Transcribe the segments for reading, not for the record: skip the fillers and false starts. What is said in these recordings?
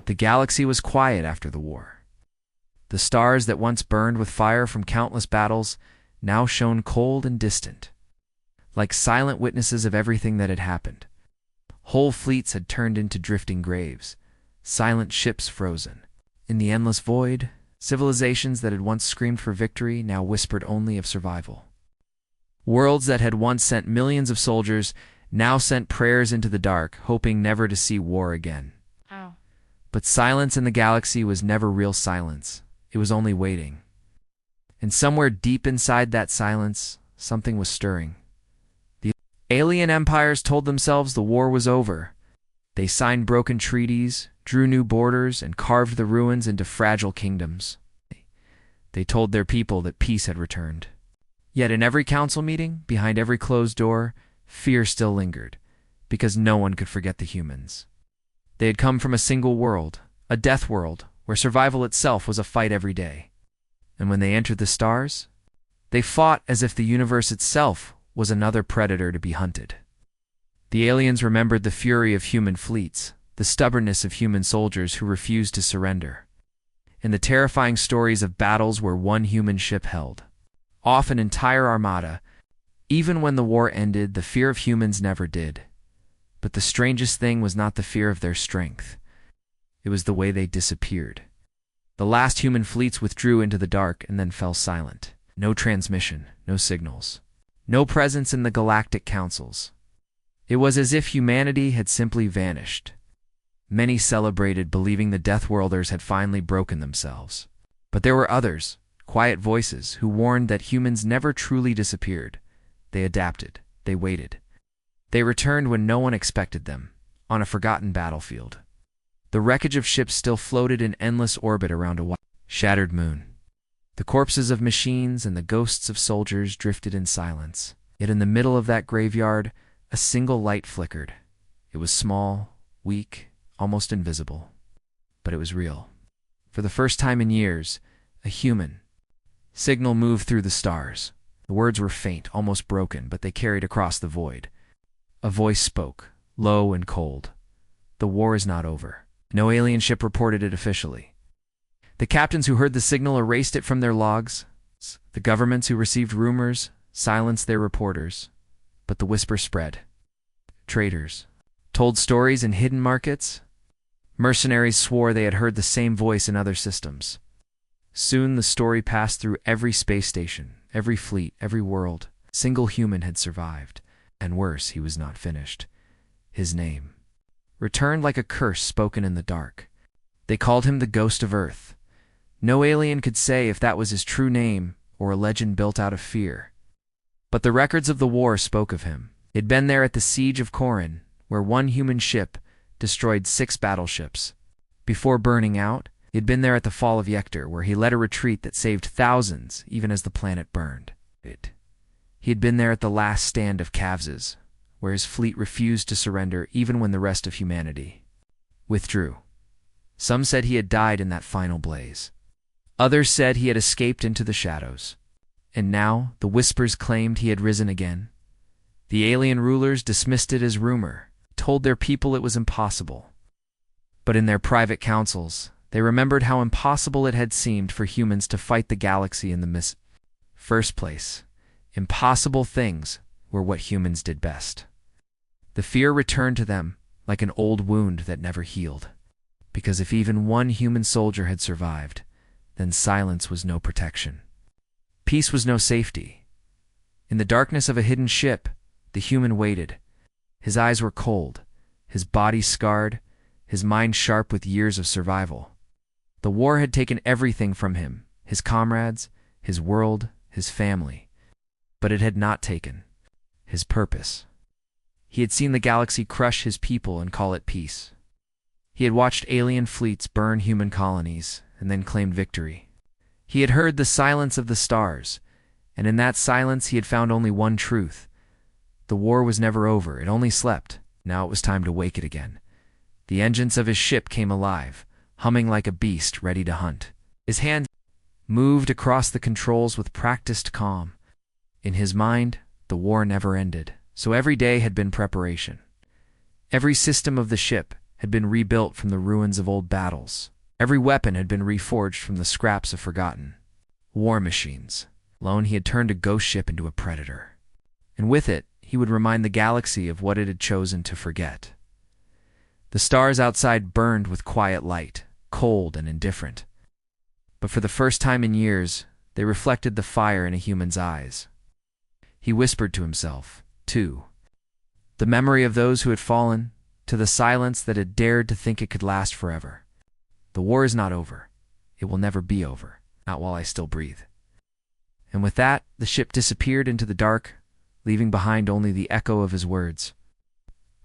The galaxy was quiet after the war. The stars that once burned with fire from countless battles now shone cold and distant, like silent witnesses of everything that had happened. Whole fleets had turned into drifting graves, silent ships frozen. In the endless void, civilizations that had once screamed for victory now whispered only of survival. Worlds that had once sent millions of soldiers now sent prayers into the dark, hoping never to see war again. Ow. But silence in the galaxy was never real silence. It was only waiting. And somewhere deep inside that silence, something was stirring. The alien empires told themselves the war was over. They signed broken treaties, drew new borders, and carved the ruins into fragile kingdoms. They told their people that peace had returned. Yet in every council meeting, behind every closed door, fear still lingered, because no one could forget the humans. They had come from a single world, a death world, where survival itself was a fight every day. And when they entered the stars, they fought as if the universe itself was another predator to be hunted. The aliens remembered the fury of human fleets, the stubbornness of human soldiers who refused to surrender, and the terrifying stories of battles where one human ship held off an entire armada. Even when the war ended, the fear of humans never did. But the strangest thing was not the fear of their strength. It was the way they disappeared. The last human fleets withdrew into the dark and then fell silent. No transmission, no signals, no presence in the galactic councils. It was as if humanity had simply vanished. Many celebrated, believing the Death Worlders had finally broken themselves. But there were others, quiet voices, who warned that humans never truly disappeared. They adapted. They waited. They returned when no one expected them, on a forgotten battlefield. The wreckage of ships still floated in endless orbit around a shattered moon. The corpses of machines and the ghosts of soldiers drifted in silence. Yet in the middle of that graveyard, a single light flickered. It was small, weak, almost invisible. But it was real. For the first time in years, a human signal moved through the stars. The words were faint, almost broken, but they carried across the void. A voice spoke, low and cold. The war is not over. No alien ship reported it officially. The captains who heard the signal erased it from their logs. The governments who received rumors silenced their reporters. But the whisper spread. Traders told stories in hidden markets. Mercenaries swore they had heard the same voice in other systems. Soon the story passed through every space station, every fleet, every world. A single human had survived. And worse, he was not finished. His name returned like a curse spoken in the dark. They called him the Ghost of Earth. No alien could say if that was his true name or a legend built out of fear. But the records of the war spoke of him. He'd been there at the siege of Corin, where one human ship destroyed 6 battleships. Before burning out, he'd been there at the fall of Yector, where he led a retreat that saved thousands even as the planet burned. He had been there at the last stand of Kavzes, where his fleet refused to surrender even when the rest of humanity withdrew. Some said he had died in that final blaze. Others said he had escaped into the shadows. And now the whispers claimed he had risen again. The alien rulers dismissed it as rumor, told their people it was impossible. But in their private councils, they remembered how impossible it had seemed for humans to fight the galaxy in the first place. Impossible things were what humans did best. The fear returned to them like an old wound that never healed. Because if even one human soldier had survived, then silence was no protection. Peace was no safety. In the darkness of a hidden ship, the human waited. His eyes were cold, his body scarred, his mind sharp with years of survival. The war had taken everything from him, his comrades, his world, his family. But it had not taken his purpose. He had seen the galaxy crush his people and call it peace. He had watched alien fleets burn human colonies and then claimed victory. He had heard the silence of the stars, and in that silence he had found only one truth. The war was never over, it only slept. Now it was time to wake it again. The engines of his ship came alive, humming like a beast ready to hunt. His hand moved across the controls with practiced calm. In his mind, the war never ended, so every day had been preparation. Every system of the ship, had been rebuilt from the ruins of old battles. Every weapon had been reforged from the scraps of forgotten war machines. Alone, he had turned a ghost ship into a predator. And with it, he would remind the galaxy of what it had chosen to forget. The stars outside burned with quiet light, cold and indifferent. But for the first time in years, they reflected the fire in a human's eyes. He whispered to himself, too. The memory of those who had fallen, to the silence that had dared to think it could last forever. The war is not over. It will never be over, not while I still breathe. And with that, the ship disappeared into the dark, leaving behind only the echo of his words.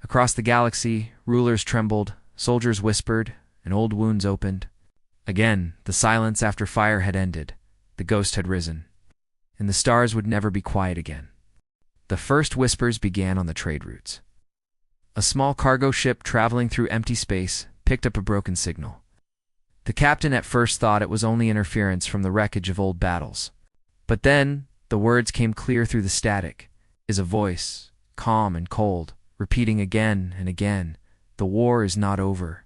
Across the galaxy, rulers trembled, soldiers whispered, and old wounds opened. Again, the silence after fire had ended. The ghost had risen, and the stars would never be quiet again. The first whispers began on the trade routes. A small cargo ship traveling through empty space picked up a broken signal. The captain at first thought it was only interference from the wreckage of old battles. But then, the words came clear through the static. Is a voice, calm and cold, repeating again and again, "The war is not over."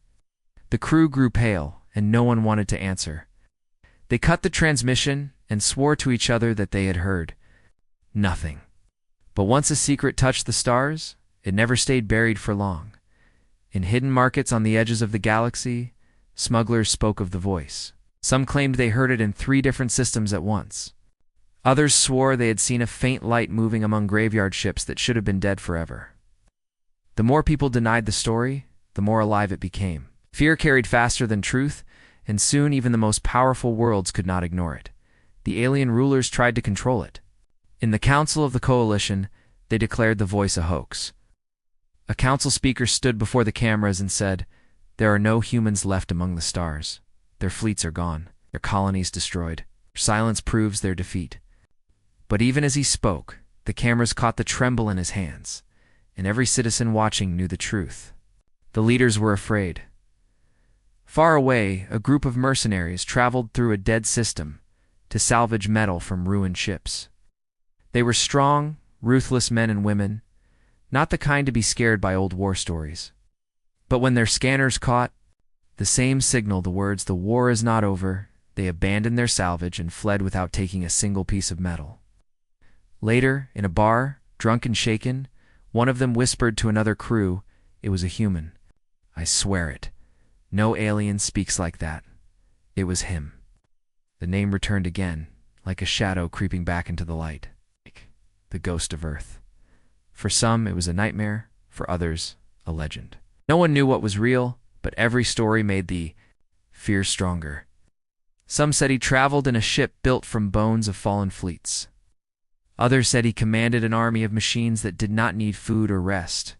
The crew grew pale, and no one wanted to answer. They cut the transmission and swore to each other that they had heard nothing. But once a secret touched the stars, it never stayed buried for long. In hidden markets on the edges of the galaxy, smugglers spoke of the voice. Some claimed they heard it in 3 different systems at once. Others swore they had seen a faint light moving among graveyard ships that should have been dead forever. The more people denied the story, the more alive it became. Fear carried faster than truth, and soon even the most powerful worlds could not ignore it. The alien rulers tried to control it. In the Council of the Coalition, they declared the voice a hoax. A council speaker stood before the cameras and said, "There are no humans left among the stars. Their fleets are gone, their colonies destroyed. Silence proves their defeat." But even as he spoke, the cameras caught the tremble in his hands, and every citizen watching knew the truth. The leaders were afraid. Far away, a group of mercenaries traveled through a dead system to salvage metal from ruined ships. They were strong, ruthless men and women, not the kind to be scared by old war stories. But when their scanners caught the same signal, the words, "The war is not over," they abandoned their salvage and fled without taking a single piece of metal. Later, in a bar, drunk and shaken, one of them whispered to another crew, "It was a human. I swear it. No alien speaks like that. It was him." The name returned again, like a shadow creeping back into the light. The ghost of Earth. For some, it was a nightmare. For others, a legend. No one knew what was real, but every story made the fear stronger. Some said he traveled in a ship built from bones of fallen fleets. Others said he commanded an army of machines that did not need food or rest.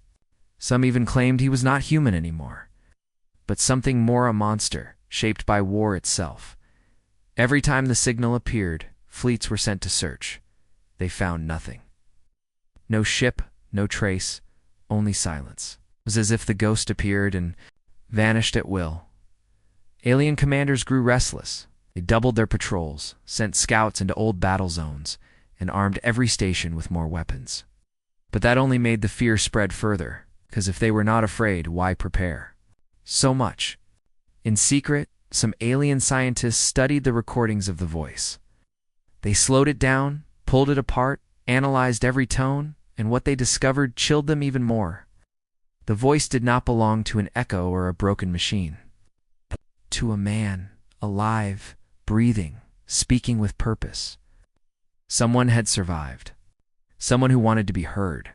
Some even claimed he was not human anymore, but something more, a monster, shaped by war itself. Every time the signal appeared, fleets were sent to search. They found nothing. No ship, no trace, only silence. It was as if the ghost appeared and vanished at will. Alien commanders grew restless. They doubled their patrols, sent scouts into old battle zones, and armed every station with more weapons. But that only made the fear spread further, because if they were not afraid, why prepare? So much. In secret, some alien scientists studied the recordings of the voice. They slowed it down, pulled it apart, analyzed every tone, and what they discovered chilled them even more. The voice did not belong to an echo or a broken machine. To a man, alive, breathing, speaking with purpose. Someone had survived. Someone who wanted to be heard.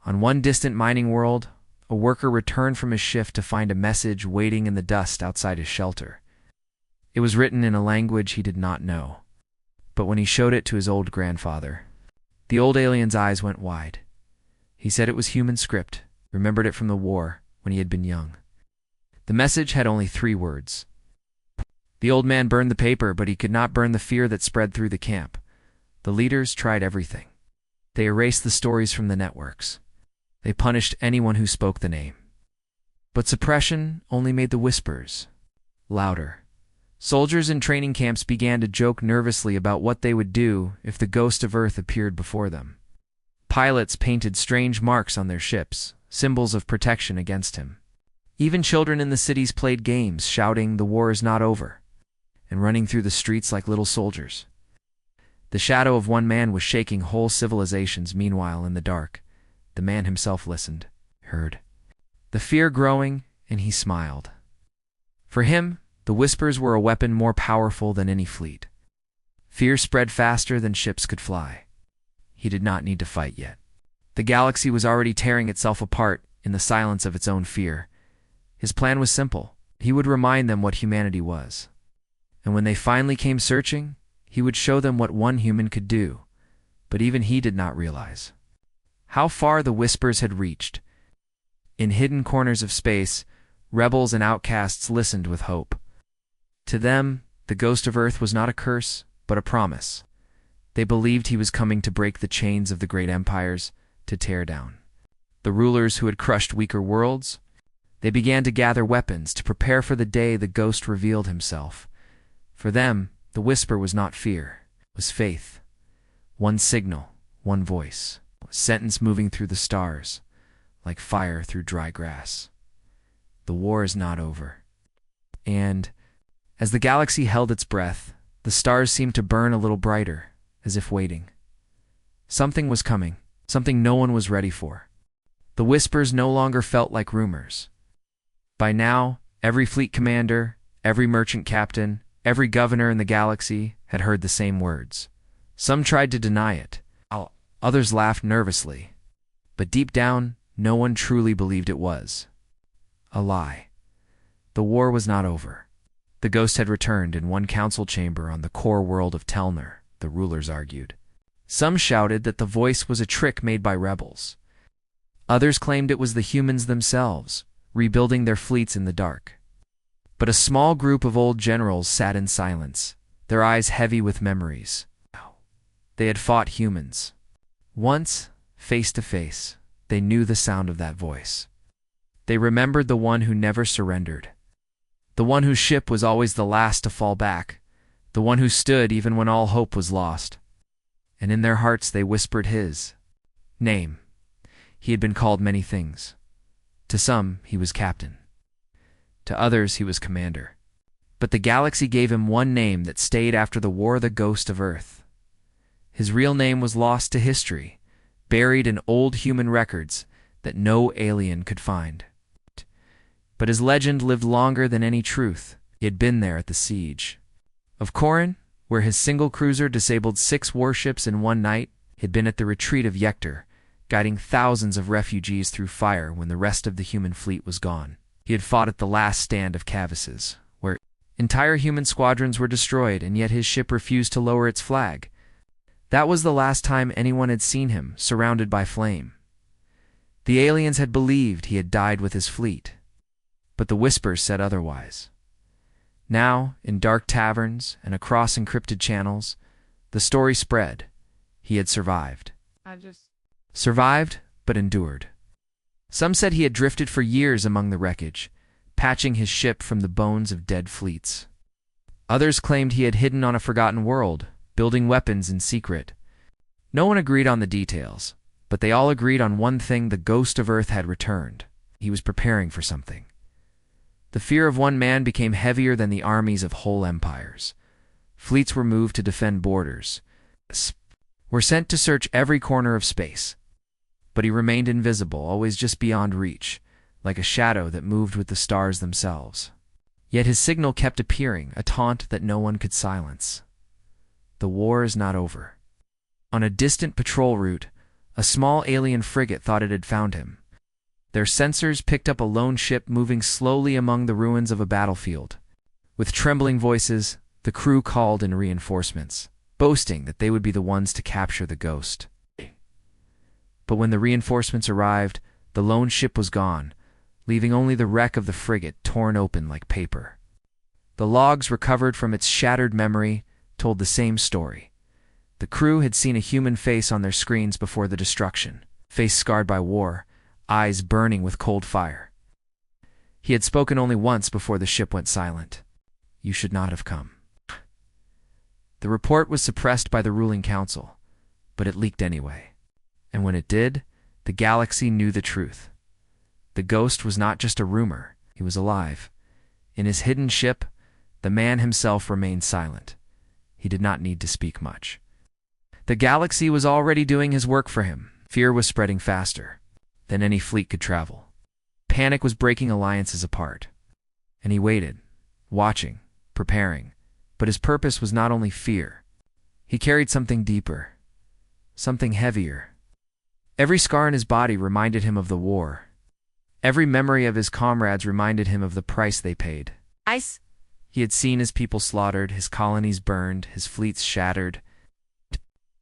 On one distant mining world, a worker returned from his shift to find a message waiting in the dust outside his shelter. It was written in a language he did not know. But when he showed it to his old grandfather, the old alien's eyes went wide. He said it was human script, remembered it from the war when he had been young. The message had only 3 words. The old man burned the paper, but he could not burn the fear that spread through the camp. The leaders tried everything. They erased the stories from the networks. They punished anyone who spoke the name. But suppression only made the whispers louder. Soldiers in training camps began to joke nervously about what they would do if the ghost of Earth appeared before them. Pilots painted strange marks on their ships, symbols of protection against him. Even children in the cities played games, shouting, "The war is not over," and running through the streets like little soldiers. The shadow of one man was shaking whole civilizations. Meanwhile, in the dark, the man himself listened, heard the fear growing, and he smiled. For him, the whispers were a weapon more powerful than any fleet. Fear spread faster than ships could fly. He did not need to fight yet. The galaxy was already tearing itself apart in the silence of its own fear. His plan was simple. He would remind them what humanity was. And when they finally came searching, he would show them what one human could do. But even he did not realize how far the whispers had reached. In hidden corners of space, rebels and outcasts listened with hope. To them, the ghost of Earth was not a curse, but a promise. They believed he was coming to break the chains of the great empires, to tear down the rulers who had crushed weaker worlds. They began to gather weapons to prepare for the day the ghost revealed himself. For them, the whisper was not fear, it was faith. One signal, one voice, a sentence moving through the stars, like fire through dry grass. The war is not over. And, as the galaxy held its breath, the stars seemed to burn a little brighter, as if waiting. Something was coming, something no one was ready for. The whispers no longer felt like rumors. By now, every fleet commander, every merchant captain, every governor in the galaxy had heard the same words. Some tried to deny it. Others laughed nervously. But deep down, no one truly believed it was a lie. The war was not over. The ghost had returned in one council chamber on the core world of Telnor, the rulers argued. Some shouted that the voice was a trick made by rebels. Others claimed it was the humans themselves, rebuilding their fleets in the dark. But a small group of old generals sat in silence, their eyes heavy with memories. They had fought humans. Once, face to face, they knew the sound of that voice. They remembered the one who never surrendered. The one whose ship was always the last to fall back. The one who stood even when all hope was lost. And in their hearts they whispered his name. He had been called many things. To some, he was captain. To others, he was commander. But the galaxy gave him one name that stayed after the war, the ghost of Earth. His real name was lost to history, buried in old human records that no alien could find. But his legend lived longer than any truth. He had been there at the siege of Corin, where his single cruiser disabled 6 warships in one night. He had been at the retreat of Yector, guiding thousands of refugees through fire when the rest of the human fleet was gone. He had fought at the last stand of Cavices, where entire human squadrons were destroyed, and yet his ship refused to lower its flag. That was the last time anyone had seen him, surrounded by flame. The aliens had believed he had died with his fleet, but the whispers said otherwise. Now, in dark taverns and across encrypted channels, the story spread. He had survived. Survived, but endured. Some said he had drifted for years among the wreckage, patching his ship from the bones of dead fleets. Others claimed he had hidden on a forgotten world, building weapons in secret. No one agreed on the details, but they all agreed on one thing: the ghost of Earth had returned. He was preparing for something. The fear of one man became heavier than the armies of whole empires. Fleets were moved to defend borders, were sent to search every corner of space. But he remained invisible, always just beyond reach, like a shadow that moved with the stars themselves. Yet his signal kept appearing, a taunt that no one could silence. The war is not over. On a distant patrol route, a small alien frigate thought it had found him. Their sensors picked up a lone ship moving slowly among the ruins of a battlefield. With trembling voices, the crew called in reinforcements, boasting that they would be the ones to capture the ghost. But when the reinforcements arrived, the lone ship was gone, leaving only the wreck of the frigate torn open like paper. The logs recovered from its shattered memory told the same story. The crew had seen a human face on their screens before the destruction, face scarred by war, eyes burning with cold fire. He had spoken only once before the ship went silent. "You should not have come." The report was suppressed by the ruling council, but it leaked anyway. And when it did, the galaxy knew the truth. The ghost was not just a rumor, He was alive. In his hidden ship, the man himself remained silent. He did not need to speak much. The galaxy was already doing his work for him. Fear was spreading faster than any fleet could travel. Panic was breaking alliances apart. And he waited, watching, preparing. But his purpose was not only fear. He carried something deeper, something heavier. Every scar in his body reminded him of the war. Every memory of his comrades reminded him of the price they paid. Ice. He had seen his people slaughtered, his colonies burned, his fleets shattered.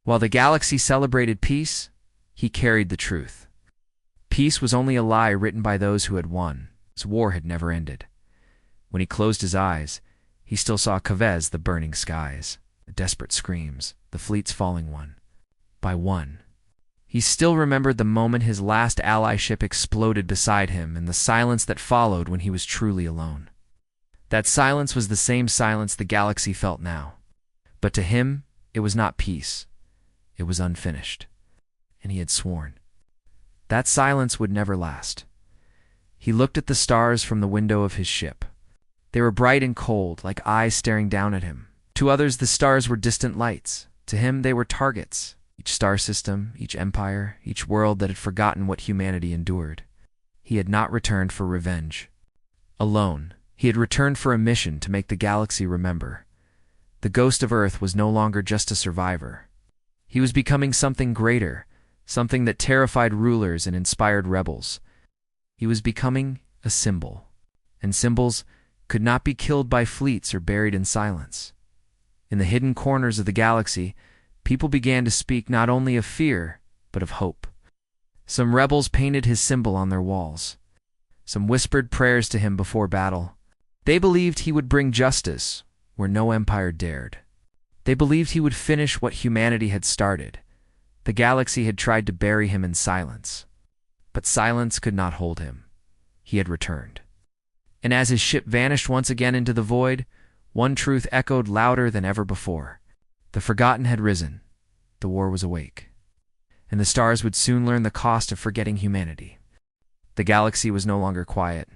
While the galaxy celebrated peace, he carried the truth. Peace was only a lie written by those who had won. His war had never ended. When he closed his eyes, he still saw Kavez, the burning skies, the desperate screams, the fleets falling one by one. He still remembered the moment his last ally ship exploded beside him and the silence that followed when he was truly alone. That silence was the same silence the galaxy felt now. But to him, it was not peace. It was unfinished. And he had sworn. That silence would never last. He looked at the stars from the window of his ship. They were bright and cold, like eyes staring down at him. To others, the stars were distant lights. To him, they were targets. Each star system, each empire, each world that had forgotten what humanity endured. He had not returned for revenge. Alone, he had returned for a mission to make the galaxy remember. The ghost of Earth was no longer just a survivor. He was becoming something greater, something that terrified rulers and inspired rebels. He was becoming a symbol, and symbols could not be killed by fleets or buried in silence. In the hidden corners of the galaxy, people began to speak not only of fear, but of hope. Some rebels painted his symbol on their walls. Some whispered prayers to him before battle. They believed he would bring justice where no empire dared. They believed he would finish what humanity had started. The galaxy had tried to bury him in silence. But silence could not hold him. He had returned. And as his ship vanished once again into the void, one truth echoed louder than ever before. The forgotten had risen. The war was awake. And the stars would soon learn the cost of forgetting humanity. The galaxy was no longer quiet.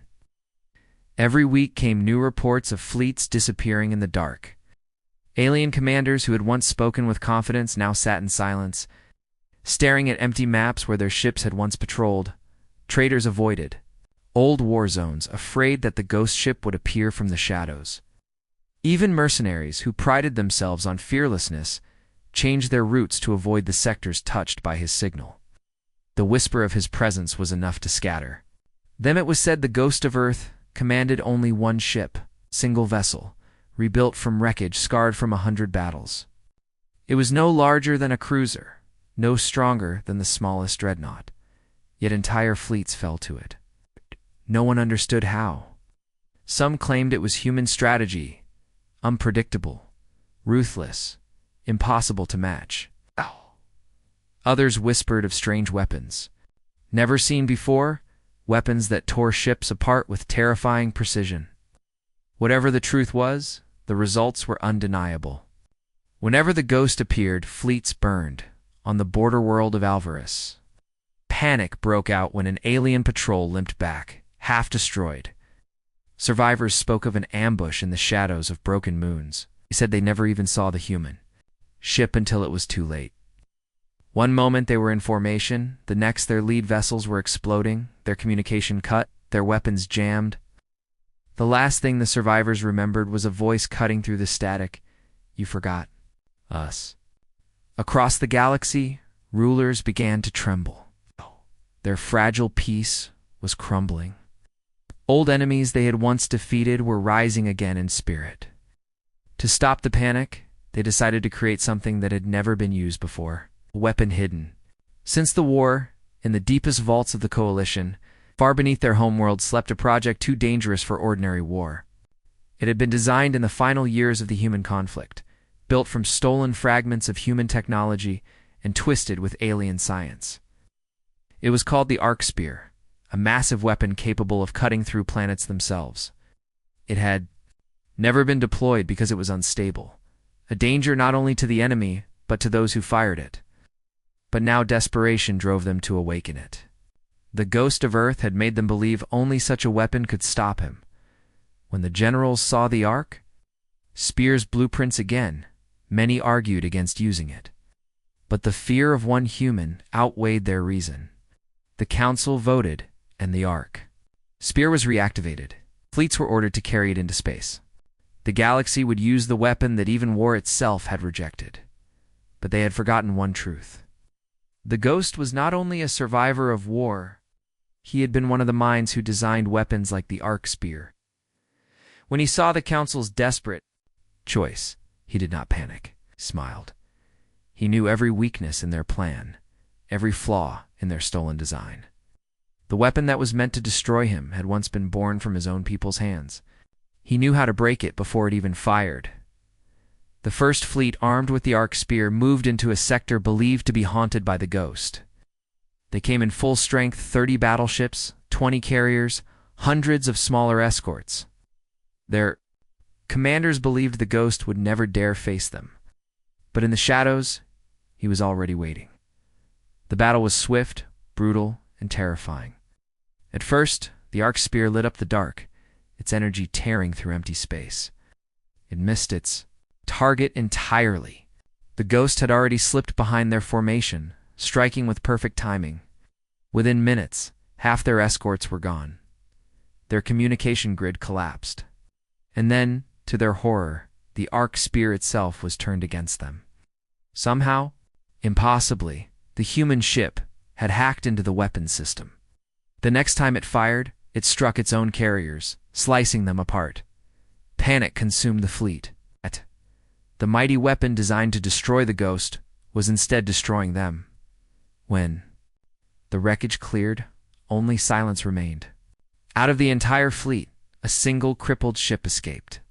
Every week came new reports of fleets disappearing in the dark. Alien commanders who had once spoken with confidence now sat in silence, staring at empty maps where their ships had once patrolled. Traders avoided old war zones, afraid that the ghost ship would appear from the shadows. Even mercenaries who prided themselves on fearlessness changed their routes to avoid the sectors touched by his signal. The whisper of his presence was enough to scatter. Then it was said the ghost of Earth commanded only one ship, single vessel, rebuilt from wreckage scarred from 100 battles. It was no larger than a cruiser, no stronger than the smallest dreadnought, yet entire fleets fell to it. No one understood how. Some claimed it was human strategy, unpredictable, ruthless, impossible to match. Others whispered of strange weapons, never seen before, weapons that tore ships apart with terrifying precision. Whatever the truth was, the results were undeniable. Whenever the ghost appeared, fleets burned on the border world of Alvarez. Panic broke out when an alien patrol limped back, half destroyed. Survivors spoke of an ambush in the shadows of broken moons. They said they never even saw the human ship until it was too late. One moment they were in formation, the next their lead vessels were exploding, their communication cut, their weapons jammed. The last thing the survivors remembered was a voice cutting through the static. "You forgot us." Across the galaxy, rulers began to tremble. Their fragile peace was crumbling. Old enemies they had once defeated were rising again in spirit. To stop the panic, they decided to create something that had never been used before. A weapon hidden. Since the war, in the deepest vaults of the Coalition, far beneath their homeworld slept a project too dangerous for ordinary war. It had been designed in the final years of the human conflict, built from stolen fragments of human technology and twisted with alien science. It was called the Arc Spear, a massive weapon capable of cutting through planets themselves. It had never been deployed because it was unstable, a danger not only to the enemy, but to those who fired it. But now desperation drove them to awaken it. The ghost of Earth had made them believe only such a weapon could stop him. When the generals saw the Ark Spear's blueprints again, many argued against using it. But the fear of one human outweighed their reason. The council voted, and the Ark Spear was reactivated. Fleets were ordered to carry it into space. The galaxy would use the weapon that even war itself had rejected. But they had forgotten one truth. The ghost was not only a survivor of war, he had been one of the minds who designed weapons like the Arc Spear. When he saw the council's desperate choice, he did not panic. He smiled. He knew every weakness in their plan, every flaw in their stolen design. The weapon that was meant to destroy him had once been born from his own people's hands. He knew how to break it before it even fired. The first fleet armed with the Arc Spear moved into a sector believed to be haunted by the ghost. They came in full strength, 30 battleships, 20 carriers, hundreds of smaller escorts. Their commanders believed the ghost would never dare face them. But in the shadows, he was already waiting. The battle was swift, brutal, and terrifying. At first, the Arc Spear lit up the dark, its energy tearing through empty space. It missed its target entirely. The ghost had already slipped behind their formation, striking with perfect timing. Within minutes, half their escorts were gone. Their communication grid collapsed. And then, to their horror, the Arc Spear itself was turned against them. Somehow, impossibly, the human ship had hacked into the weapons system. The next time it fired, it struck its own carriers, slicing them apart. Panic consumed the fleet. The mighty weapon designed to destroy the ghost was instead destroying them. When the wreckage cleared, only silence remained. Out of the entire fleet, a single crippled ship escaped.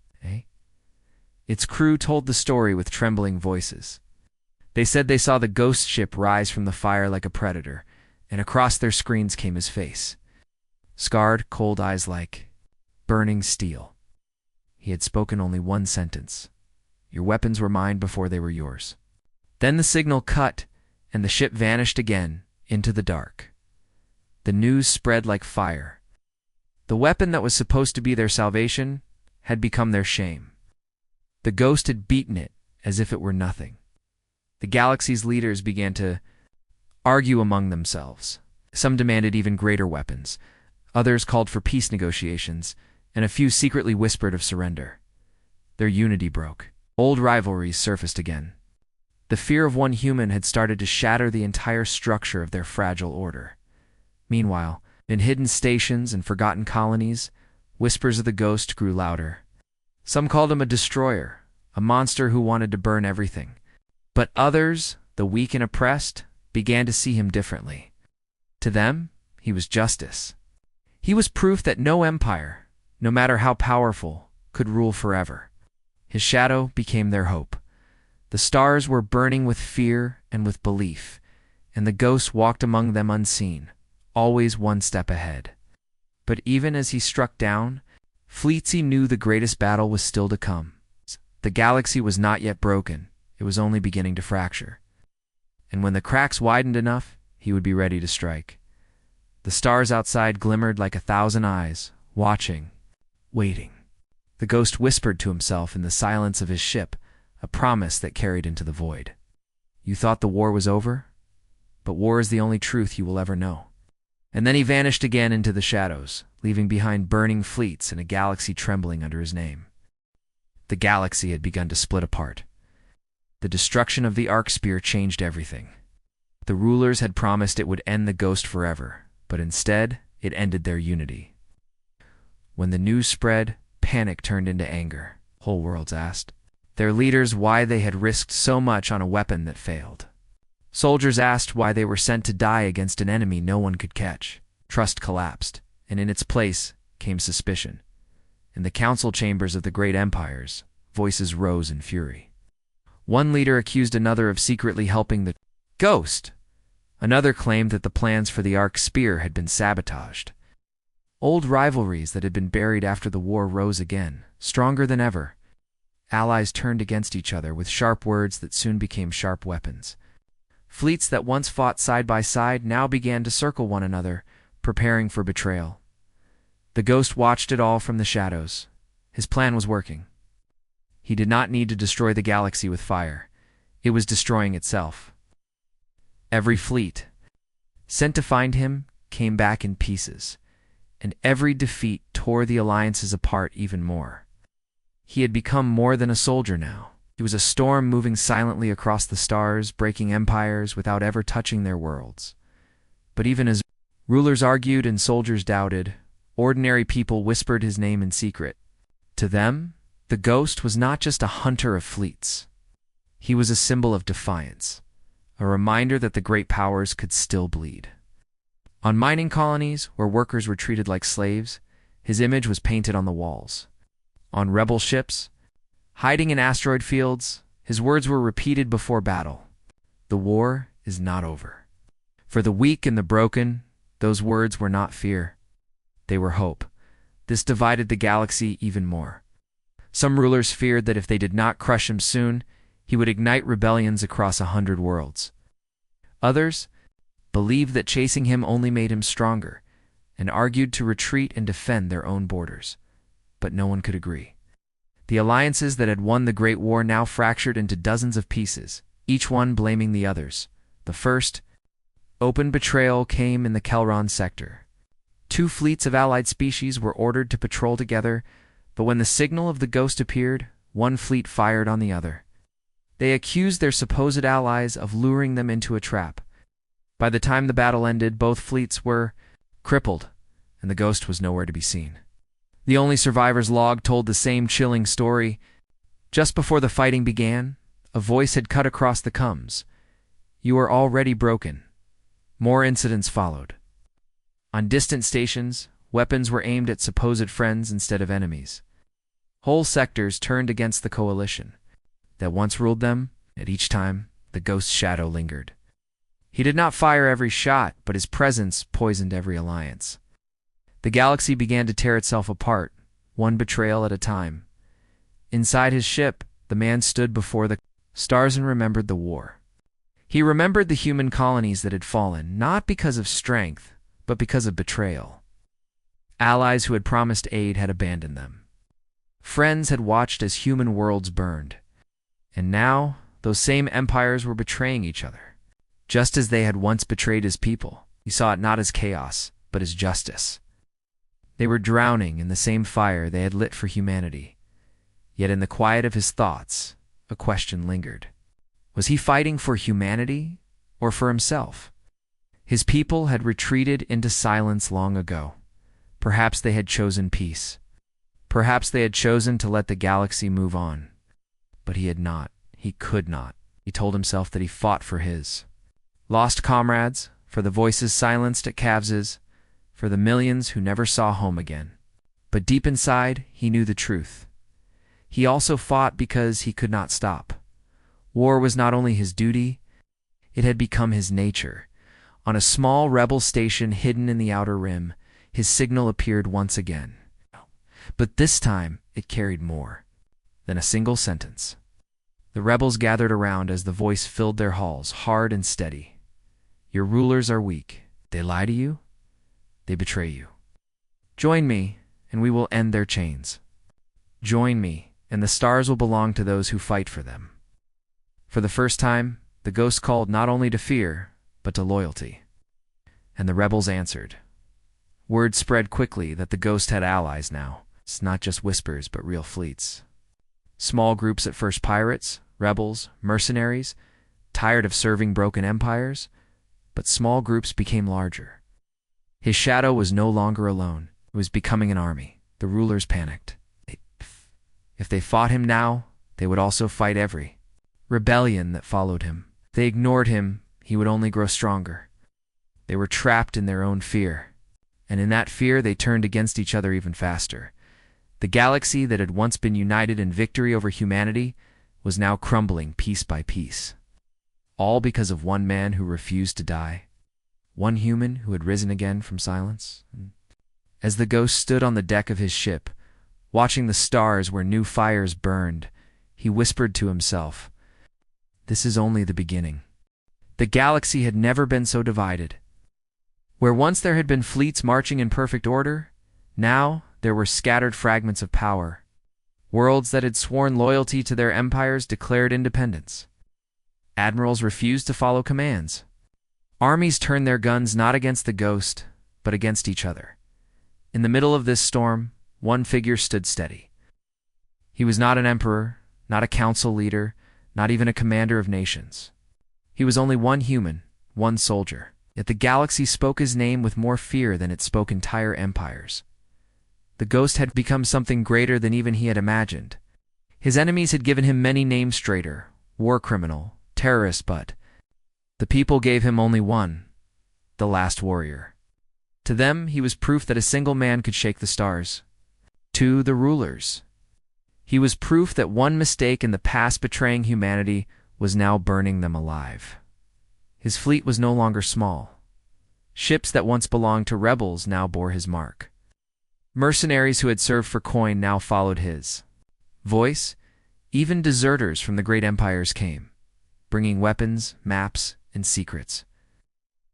Its crew told the story with trembling voices. They said they saw the ghost ship rise from the fire like a predator, and across their screens came his face. Scarred, cold eyes like burning steel. He had spoken only one sentence. Your weapons were mine before they were yours. Then the signal cut, and the ship vanished again into the dark. The news spread like fire. The weapon that was supposed to be their salvation had become their shame. The ghost had beaten it as if it were nothing. The galaxy's leaders began to argue among themselves. Some demanded even greater weapons. Others called for peace negotiations, and a few secretly whispered of surrender. Their unity broke. Old rivalries surfaced again. The fear of one human had started to shatter the entire structure of their fragile order. Meanwhile, in hidden stations and forgotten colonies, whispers of the ghost grew louder. Some called him a destroyer, a monster who wanted to burn everything. But others, the weak and oppressed, began to see him differently. To them, he was justice. He was proof that no empire, no matter how powerful, could rule forever. His shadow became their hope. The stars were burning with fear and with belief, and the ghost walked among them unseen, always one step ahead. But even as he struck down, Fleetsy knew the greatest battle was still to come. The galaxy was not yet broken, it was only beginning to fracture. And when the cracks widened enough, he would be ready to strike. The stars outside glimmered like 1,000 eyes, watching, waiting. The ghost whispered to himself in the silence of his ship, a promise that carried into the void. You thought the war was over? But war is the only truth you will ever know. And then he vanished again into the shadows, leaving behind burning fleets and a galaxy trembling under his name. The galaxy had begun to split apart. The destruction of the Arc Spear changed everything. The rulers had promised it would end the ghost forever, but instead, it ended their unity. When the news spread, panic turned into anger. Whole worlds asked their leaders why they had risked so much on a weapon that failed. Soldiers asked why they were sent to die against an enemy no one could catch. Trust collapsed, and in its place came suspicion. In the council chambers of the great empires, voices rose in fury. One leader accused another of secretly helping the ghost. Another claimed that the plans for the Arc Spear had been sabotaged. Old rivalries that had been buried after the war rose again, stronger than ever. Allies turned against each other with sharp words that soon became sharp weapons. Fleets that once fought side by side now began to circle one another, preparing for betrayal. The ghost watched it all from the shadows. His plan was working. He did not need to destroy the galaxy with fire. It was destroying itself. Every fleet sent to find him came back in pieces, and every defeat tore the alliances apart even more. He had become more than a soldier now. He was a storm moving silently across the stars, breaking empires without ever touching their worlds. But even as rulers argued and soldiers doubted, ordinary people whispered his name in secret. To them, the ghost was not just a hunter of fleets. He was a symbol of defiance, a reminder that the great powers could still bleed. On mining colonies, where workers were treated like slaves, his image was painted on the walls. On rebel ships, hiding in asteroid fields, his words were repeated before battle. The war is not over. For the weak and the broken, those words were not fear. They were hope. This divided the galaxy even more. Some rulers feared that if they did not crush him soon, he would ignite rebellions across 100 worlds. Others believed that chasing him only made him stronger, and argued to retreat and defend their own borders. But no one could agree. The alliances that had won the Great War now fractured into dozens of pieces, each one blaming the others. The first open betrayal came in the Kelron sector. 2 fleets of allied species were ordered to patrol together, but when the signal of the ghost appeared, one fleet fired on the other. They accused their supposed allies of luring them into a trap. By the time the battle ended, both fleets were crippled, and the ghost was nowhere to be seen. The only survivor's log told the same chilling story. Just before the fighting began, a voice had cut across the comms. "You are already broken." More incidents followed. On distant stations, weapons were aimed at supposed friends instead of enemies. Whole sectors turned against the coalition that once ruled them, and each time, the ghost's shadow lingered. He did not fire every shot, but his presence poisoned every alliance. The galaxy began to tear itself apart, one betrayal at a time. Inside his ship, the man stood before the stars and remembered the war. He remembered the human colonies that had fallen, not because of strength, but because of betrayal. Allies who had promised aid had abandoned them. Friends had watched as human worlds burned. And now, those same empires were betraying each other. Just as they had once betrayed his people, he saw it not as chaos, but as justice. They were drowning in the same fire they had lit for humanity. Yet in the quiet of his thoughts, a question lingered. Was he fighting for humanity or for himself? His people had retreated into silence long ago. Perhaps they had chosen peace. Perhaps they had chosen to let the galaxy move on. But he had not. He could not. He told himself that he fought for his lost comrades, for the voices silenced at Cavs's, for the millions who never saw home again. But deep inside, he knew the truth. He also fought because he could not stop. War was not only his duty, it had become his nature. On a small rebel station hidden in the outer rim, his signal appeared once again. But this time, it carried more than a single sentence. The rebels gathered around as the voice filled their halls, hard and steady. Your rulers are weak. They lie to you. They betray you. Join me, and we will end their chains. Join me, and the stars will belong to those who fight for them. For the first time, the ghost called not only to fear, but to loyalty. And the rebels answered. Word spread quickly that the ghost had allies now. It's not just whispers, but real fleets. Small groups at first, pirates, rebels, mercenaries, tired of serving broken empires, but small groups became larger. His shadow was no longer alone. It was becoming an army. The rulers panicked. If they fought him now, they would also fight every rebellion that followed him. If they ignored him, he would only grow stronger. They were trapped in their own fear, and in that fear they turned against each other even faster. The galaxy that had once been united in victory over humanity was now crumbling piece by piece. All because of one man who refused to die. One human who had risen again from silence. As the ghost stood on the deck of his ship, watching the stars where new fires burned, he whispered to himself, "This is only the beginning." The galaxy had never been so divided. Where once there had been fleets marching in perfect order, now there were scattered fragments of power. Worlds that had sworn loyalty to their empires declared independence. Admirals refused to follow commands. Armies turned their guns not against the ghost, but against each other. In the middle of this storm, one figure stood steady. He was not an emperor, not a council leader, not even a commander of nations. He was only one human, one soldier. Yet the galaxy spoke his name with more fear than it spoke entire empires. The ghost had become something greater than even he had imagined. His enemies had given him many names: traitor, war criminal, terrorist, but the people gave him only one: the last warrior. To them, he was proof that a single man could shake the stars. To the rulers, he was proof that one mistake in the past betraying humanity was now burning them alive. His fleet was no longer small. Ships that once belonged to rebels now bore his mark. Mercenaries who had served for coin now followed his voice. Even deserters from the great empires came, bringing weapons, maps, and secrets.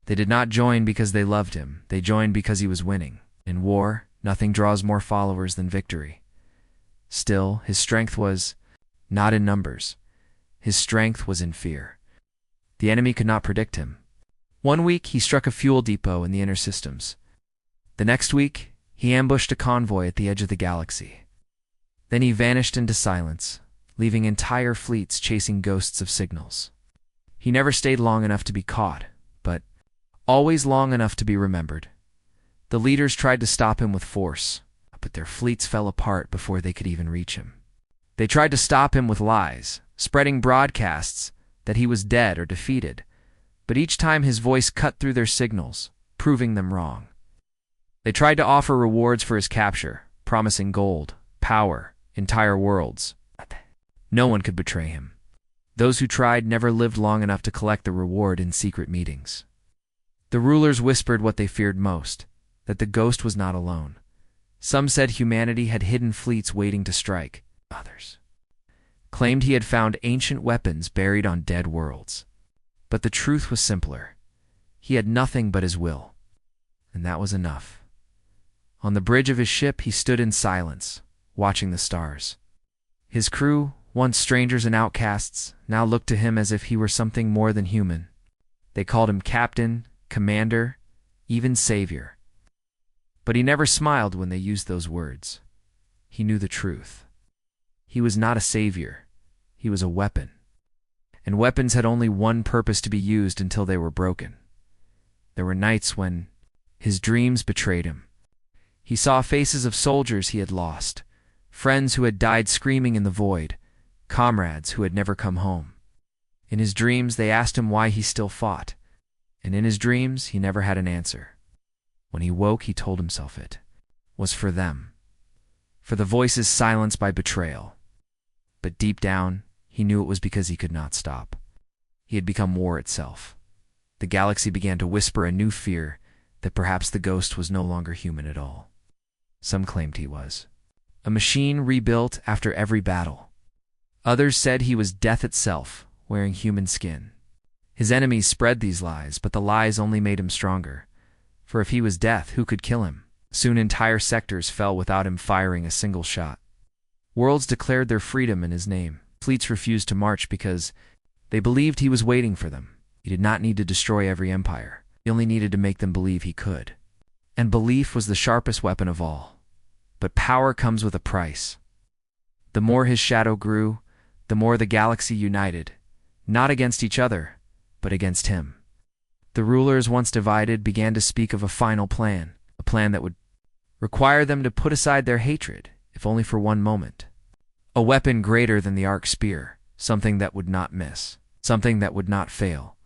They did not join because they loved him. They joined because he was winning. In war, nothing draws more followers than victory. Still, his strength was not in numbers. His strength was in fear. The enemy could not predict him. One week, he struck a fuel depot in the inner systems. The next week, he ambushed a convoy at the edge of the galaxy. Then he vanished into silence, leaving entire fleets chasing ghosts of signals. He never stayed long enough to be caught, but always long enough to be remembered. The leaders tried to stop him with force, but their fleets fell apart before they could even reach him. They tried to stop him with lies, spreading broadcasts that he was dead or defeated, but each time his voice cut through their signals, proving them wrong. They tried to offer rewards for his capture, promising gold, power, entire worlds. No one could betray him. Those who tried never lived long enough to collect the reward in secret meetings. The rulers whispered what they feared most, that the ghost was not alone. Some said humanity had hidden fleets waiting to strike. Others claimed he had found ancient weapons buried on dead worlds. But the truth was simpler. He had nothing but his will, and that was enough. On the bridge of his ship, he stood in silence, watching the stars. His crew, once strangers and outcasts, now looked to him as if he were something more than human. They called him captain, commander, even savior. But he never smiled when they used those words. He knew the truth. He was not a savior. He was a weapon. And weapons had only one purpose: to be used until they were broken. There were nights when his dreams betrayed him. He saw faces of soldiers he had lost, friends who had died screaming in the void, comrades who had never come home. In his dreams, they asked him why he still fought, and in his dreams, he never had an answer. When he woke, he told himself it was for them, for the voices silenced by betrayal. But deep down, he knew it was because he could not stop. He had become war itself. The galaxy began to whisper a new fear that perhaps the ghost was no longer human at all. Some claimed he was a machine rebuilt after every battle. Others said he was death itself, wearing human skin. His enemies spread these lies, but the lies only made him stronger. For if he was death, who could kill him? Soon entire sectors fell without him firing a single shot. Worlds declared their freedom in his name. Fleets refused to march because they believed he was waiting for them. He did not need to destroy every empire. He only needed to make them believe he could. And belief was the sharpest weapon of all. But power comes with a price. The more his shadow grew, the more the galaxy united, not against each other, but against him. The rulers, once divided, began to speak of a final plan, a plan that would require them to put aside their hatred, if only for one moment. A weapon greater than the arc spear, something that would not miss, something that would not fail.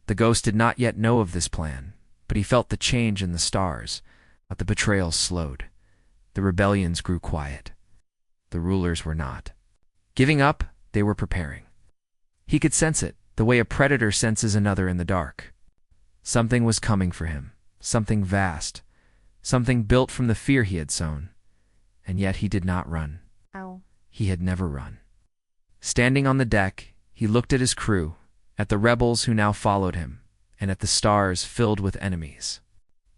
The ghost did not yet know of this plan, but he felt the change in the stars. But the betrayals slowed. The rebellions grew quiet. The rulers were not giving up, they were preparing. He could sense it, the way a predator senses another in the dark. Something was coming for him, something vast, something built from the fear he had sown. And yet he did not run. Ow. He had never run. Standing on the deck, he looked at his crew, at the rebels who now followed him, and at the stars filled with enemies.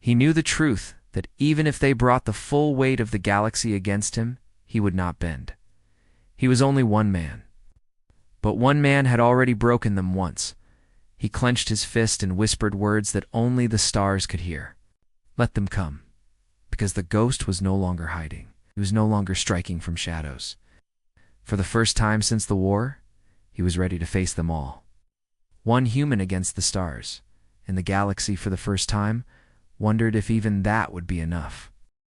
He knew the truth that even if they brought the full weight of the galaxy against him, he would not bend. He was only one man. But one man had already broken them once. He clenched his fist and whispered words that only the stars could hear. Let them come. Because the ghost was no longer hiding. He was no longer striking from shadows. For the first time since the war, he was ready to face them all. One human against the stars, and the galaxy for the first time wondered if even that would be enough.